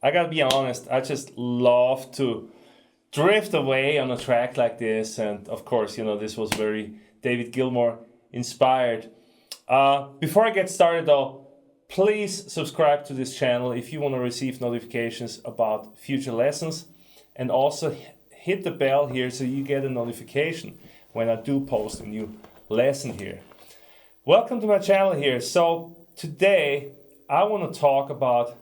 I gotta be honest, I just love to drift away on a track like this. And of course, this was very David Gilmour inspired. Before I get started though, please subscribe to this channel if you want to receive notifications about future lessons. And also hit the bell here so you get a notification when I do post a new lesson here. Welcome to my channel here. So today I want to talk about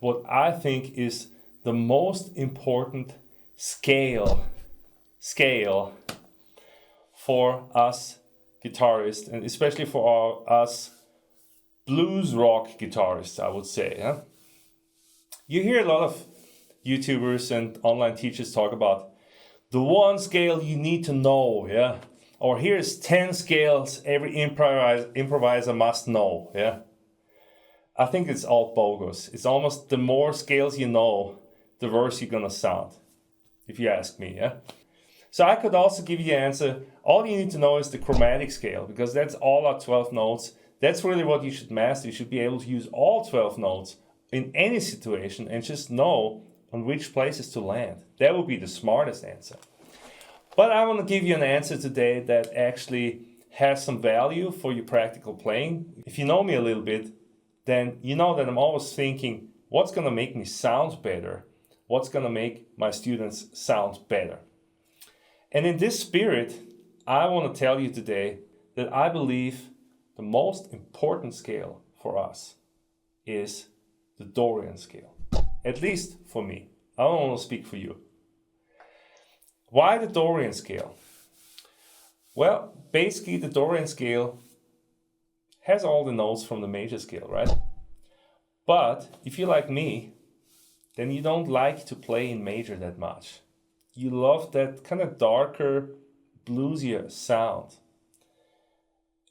what I think is the most important scale for us guitarists, and especially for us blues rock guitarists, I would say. Huh? You hear a lot of YouTubers and online teachers talk about the one scale you need to know, yeah? Or here's 10 scales every improviser must know, yeah? I think it's all bogus. It's almost the more scales you know, the worse you're gonna sound, if you ask me, yeah? So I could also give you the answer. All you need to know is the chromatic scale, because that's all our 12 notes. That's really what you should master. You should be able to use all 12 notes in any situation and just know on which places to land. That would be the smartest answer. But I want to give you an answer today that actually has some value for your practical playing. If you know me a little bit, then you know that I'm always thinking, what's going to make me sound better? What's going to make my students sound better? And in this spirit, I want to tell you today that I believe the most important scale for us is the Dorian scale. At least for me. I don't want to speak for you. Why the Dorian scale? Well, basically the Dorian scale has all the notes from the major scale, right? But if you're like me, then you don't like to play in major that much. You love that kind of darker, bluesier sound.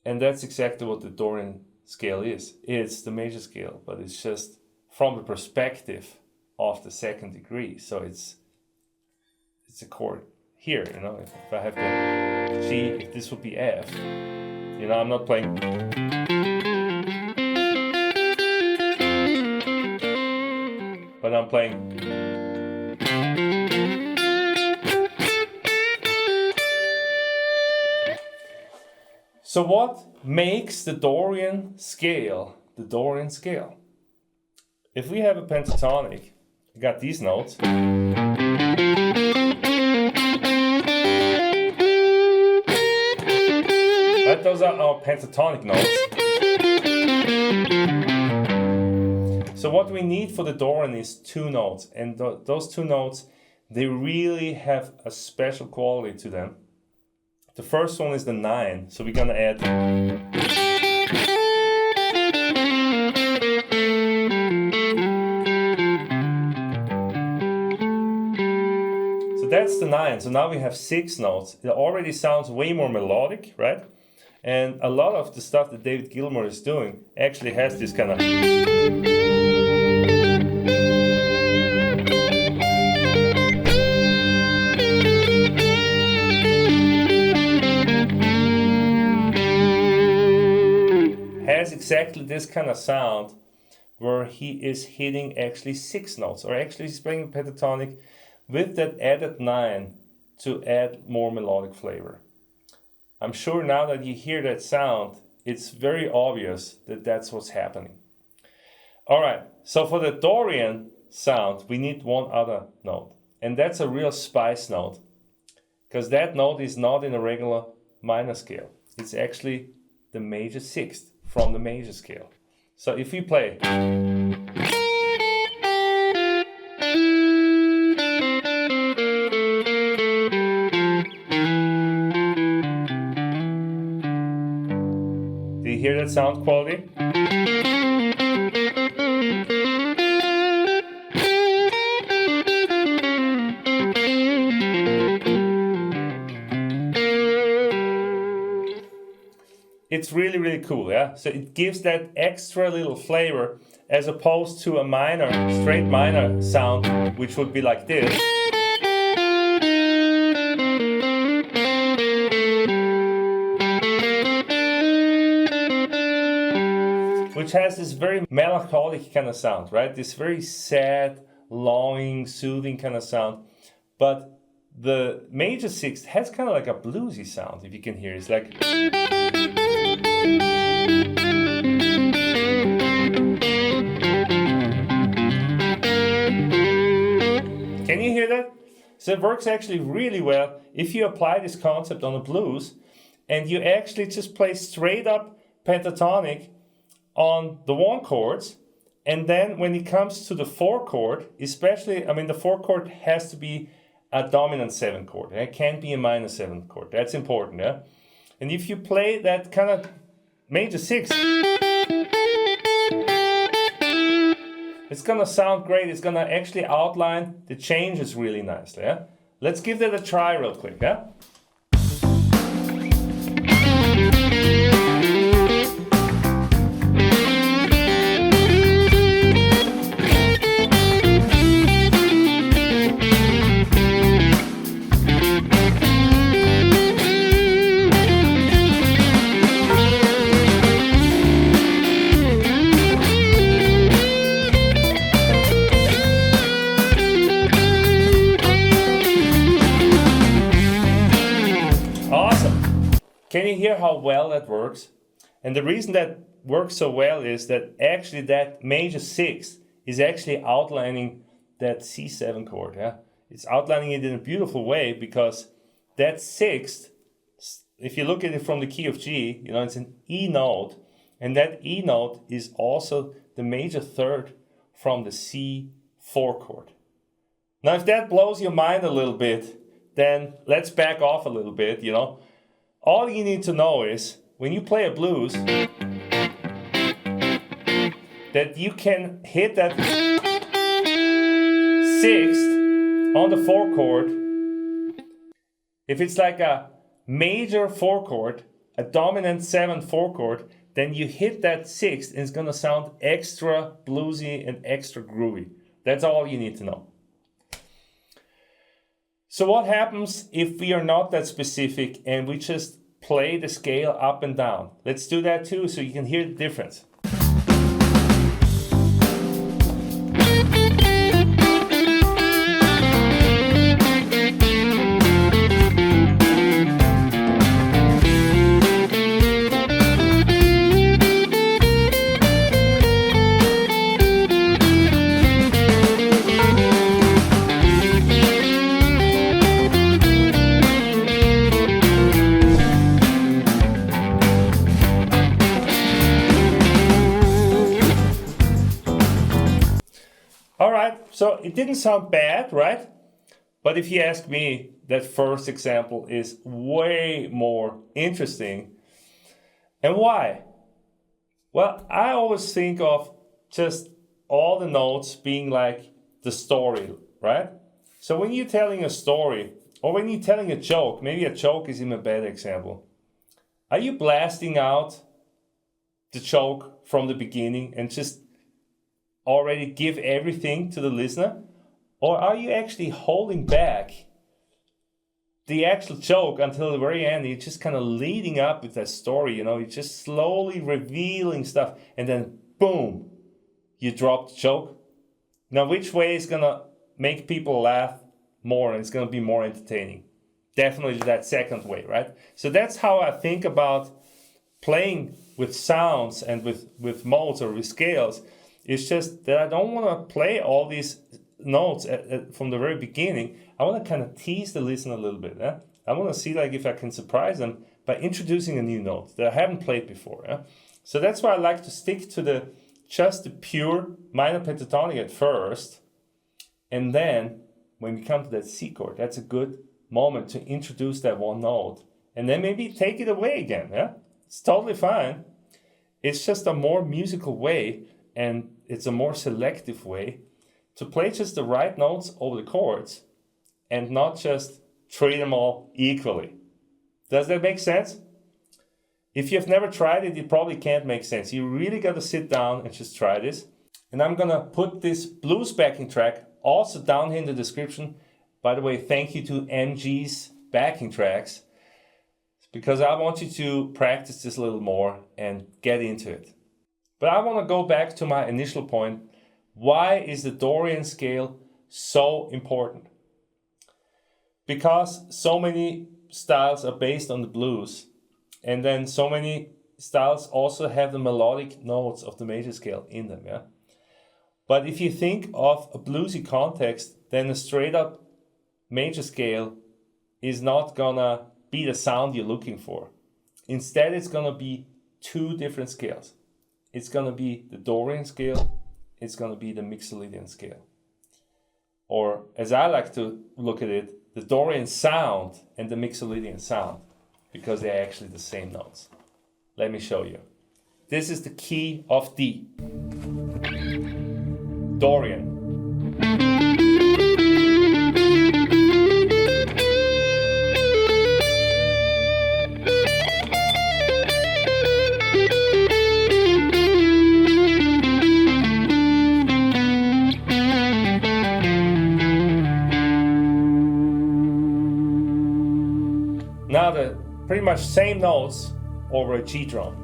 And that's exactly what the Dorian scale is. It's the major scale, but it's just from the perspective of the second degree. So it's a chord here, if I have the G, if this would be F, I'm not playing. But I'm playing. So what makes the Dorian scale the Dorian scale? If we have a pentatonic, we got these notes. Right, those are our pentatonic notes. So what we need for the Dorian is two notes, and those two notes, they really have a special quality to them. The first one is the 9, so we're gonna add. So that's the 9. So now we have 6 notes. It already sounds way more melodic, right? And a lot of the stuff that David Gilmour is doing actually has this kind of. Has exactly this kind of sound where he is hitting actually 6 notes, or actually he's playing pentatonic with that added 9 to add more melodic flavor. I'm sure now that you hear that sound, it's very obvious that that's what's happening. All right, so for the Dorian sound, we need one other note, and that's a real spice note, because that note is not in a regular minor scale. It's actually the major sixth from the major scale. So if we play. Do you hear that sound quality? It's really, really cool, yeah? So it gives that extra little flavor as opposed to a minor, straight minor sound, which would be like this. Which has this very melancholic kind of sound, right? This very sad, longing, soothing kind of sound. But the major sixth has kind of like a bluesy sound, if you can hear. It's like... Can you hear that? So it works actually really well if you apply this concept on the blues and you actually just play straight up pentatonic on the 1 chords, and then when it comes to the 4 chord, especially, I mean, the 4 chord has to be a dominant 7 chord. It can't be a minor 7 chord. That's important, yeah? And if you play that kind of major 6, it's gonna sound great. It's gonna actually outline the changes really nicely, yeah? Let's give that a try real quick, yeah? Can you hear how well that works? And the reason that works so well is that actually that major 6 is actually outlining that C7 chord. Yeah? It's outlining it in a beautiful way because that 6th, if you look at it from the key of G, you know, it's an E note, and that E note is also the major 3rd from the C4 chord. Now, if that blows your mind a little bit, then let's back off a little bit, you know. All you need to know is, when you play a blues, that you can hit that 6th on the 4 chord. If it's like a major 4 chord, a dominant 7 4 chord, then you hit that 6th and it's gonna sound extra bluesy and extra groovy. That's all you need to know. So what happens if we are not that specific and we just play the scale up and down? Let's do that too so you can hear the difference. So it didn't sound bad, right? But if you ask me, that first example is way more interesting. And why? Well, I always think of just all the notes being like the story, right? So when you're telling a story, or when you're telling a joke, maybe a joke is even a better example. Are you blasting out the joke from the beginning and just already give everything to the listener? Or are you actually holding back the actual joke until the very end? You're just kind of leading up with that story, you know, you're just slowly revealing stuff, and then boom, you drop the joke. Now, which way is gonna make people laugh more and it's gonna be more entertaining? Definitely that second way, right? So that's how I think about playing with sounds and with modes or with scales. It's just that I don't want to play all these notes from the very beginning. I want to kind of tease the listener a little bit. Yeah? I want to see like if I can surprise them by introducing a new note that I haven't played before. Yeah? So that's why I like to stick to just the pure minor pentatonic at first. And then when we come to that C chord, that's a good moment to introduce that one note. And then maybe take it away again. Yeah? It's totally fine. It's just a more musical way, and it's a more selective way to play just the right notes over the chords and not just treat them all equally. Does that make sense? If you've never tried it, it probably can't make sense. You really got to sit down and just try this. And I'm going to put this blues backing track also down here in the description. By the way, thank you to MG's backing tracks, because I want you to practice this a little more and get into it. But I want to go back to my initial point Why is the Dorian scale so important? Because so many styles are based on the blues, and then so many styles also have the melodic notes of the major scale in them, yeah? But if you think of a bluesy context, then a straight up major scale is not gonna be the sound you're looking for. Instead, it's gonna be two different scales. It's gonna be the Dorian scale, it's gonna be the Mixolydian scale. Or, as I like to look at it, the Dorian sound and the Mixolydian sound, because they're actually the same notes. Let me show you. This is the key of D. Dorian. Now the pretty much same notes over a G drum.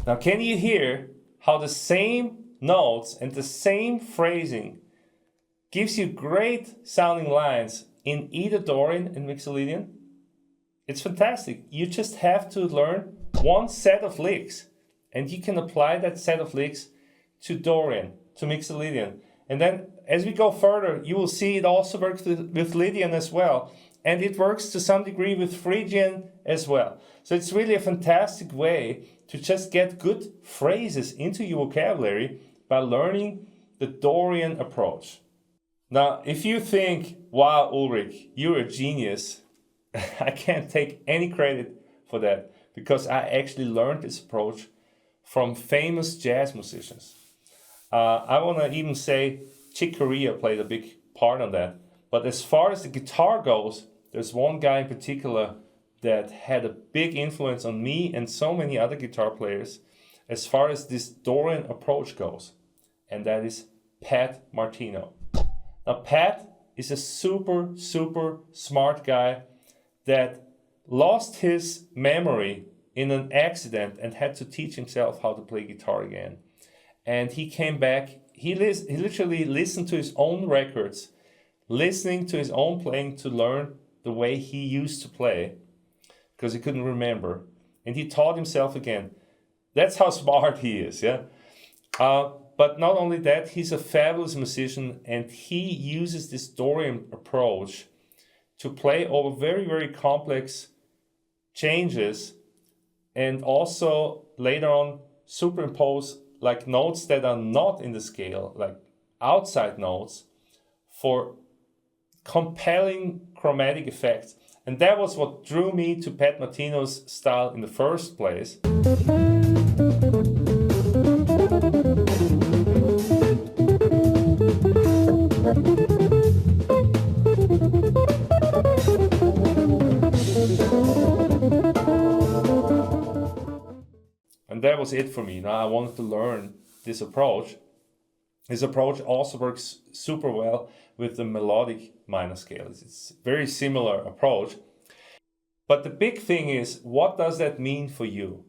Now can you hear how the same notes and the same phrasing gives you great sounding lines in either Dorian and Mixolydian? It's fantastic. You just have to learn one set of licks, and you can apply that set of licks to Dorian, to Mixolydian. And then as we go further, you will see it also works with Lydian as well. And it works to some degree with Phrygian as well. So it's really a fantastic way to just get good phrases into your vocabulary by learning the Dorian approach. Now, if you think, wow, Ulrich, you're a genius, I can't take any credit for that because I actually learned this approach from famous jazz musicians. I want to even say Chick Corea played a big part on that. But as far as the guitar goes, there's one guy in particular that had a big influence on me and so many other guitar players as far as this Dorian approach goes. And that is Pat Martino. Now, Pat is a super, super smart guy that lost his memory in an accident and had to teach himself how to play guitar again. And he came back, he literally listened to his own records, listening to his own playing to learn the way he used to play, because he couldn't remember. And he taught himself again. That's how smart he is, yeah? But not only that, he's a fabulous musician, and he uses this Dorian approach to play over very, very complex changes, and also later on superimpose like notes that are not in the scale, like outside notes, for compelling chromatic effects. And that was what drew me to Pat Martino's style in the first place. And that was it for me. Now I wanted to learn this approach. This approach also works super well with the melodic minor scales. It's a very similar approach. But the big thing is, what does that mean for you?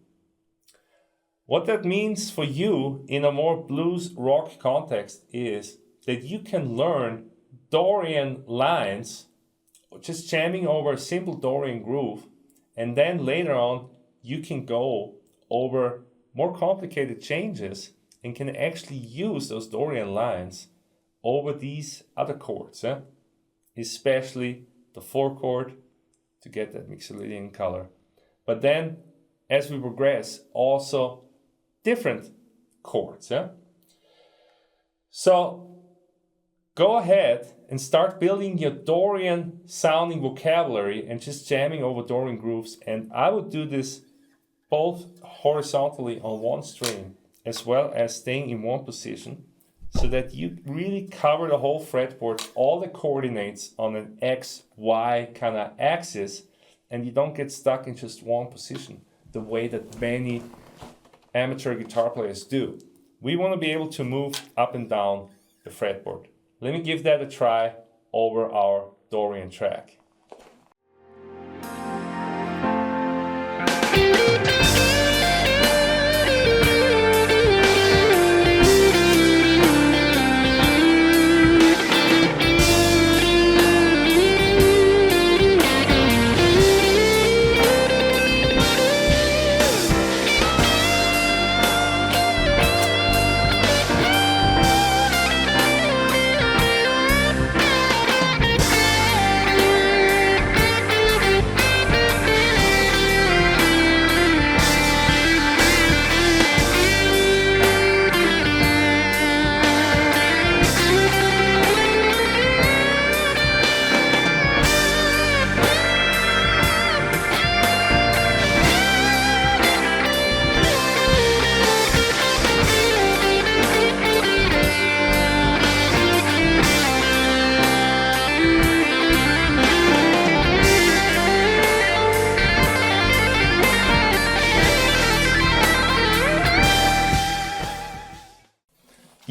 What that means for you in a more blues rock context is that you can learn Dorian lines, just jamming over a simple Dorian groove, and then later on you can go over more complicated changes and can actually use those Dorian lines over these other chords, especially the 4 chord to get that Mixolydian color. But then, as we progress, also different chords. So go ahead and start building your Dorian sounding vocabulary and just jamming over Dorian grooves. And I would do this both horizontally on one string as well as staying in one position, so that you really cover the whole fretboard, all the coordinates on an X, Y kind of axis, and you don't get stuck in just one position the way that many amateur guitar players do. We want to be able to move up and down the fretboard. Let me give that a try over our Dorian track.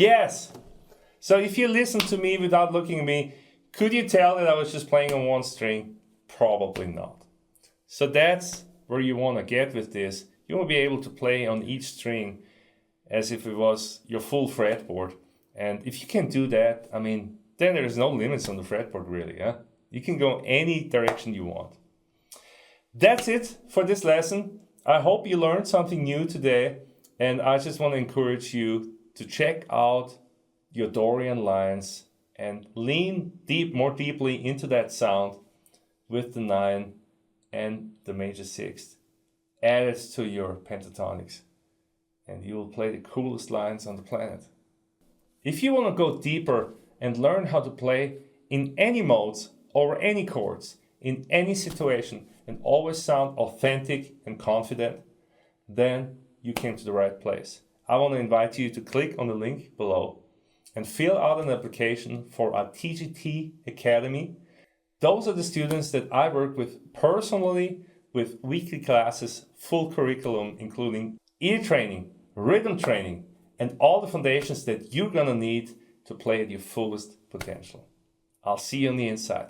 Yes! So if you listen to me without looking at me, could you tell that I was just playing on one string? Probably not. So that's where you want to get with this. You want to be able to play on each string as if it was your full fretboard. And if you can do that, I mean, then there's no limits on the fretboard really. Yeah? You can go any direction you want. That's it for this lesson. I hope you learned something new today. And I just want to encourage you to check out your Dorian Lines and lean more deeply into that sound with the 9 and the major 6th. Add it to your pentatonics and you will play the coolest lines on the planet. If you want to go deeper and learn how to play in any modes over any chords, in any situation, and always sound authentic and confident, then you came to the right place. I want to invite you to click on the link below and fill out an application for our TGT Academy. Those are the students that I work with personally with weekly classes, full curriculum, including ear training, rhythm training, and all the foundations that you're going to need to play at your fullest potential. I'll see you on the inside.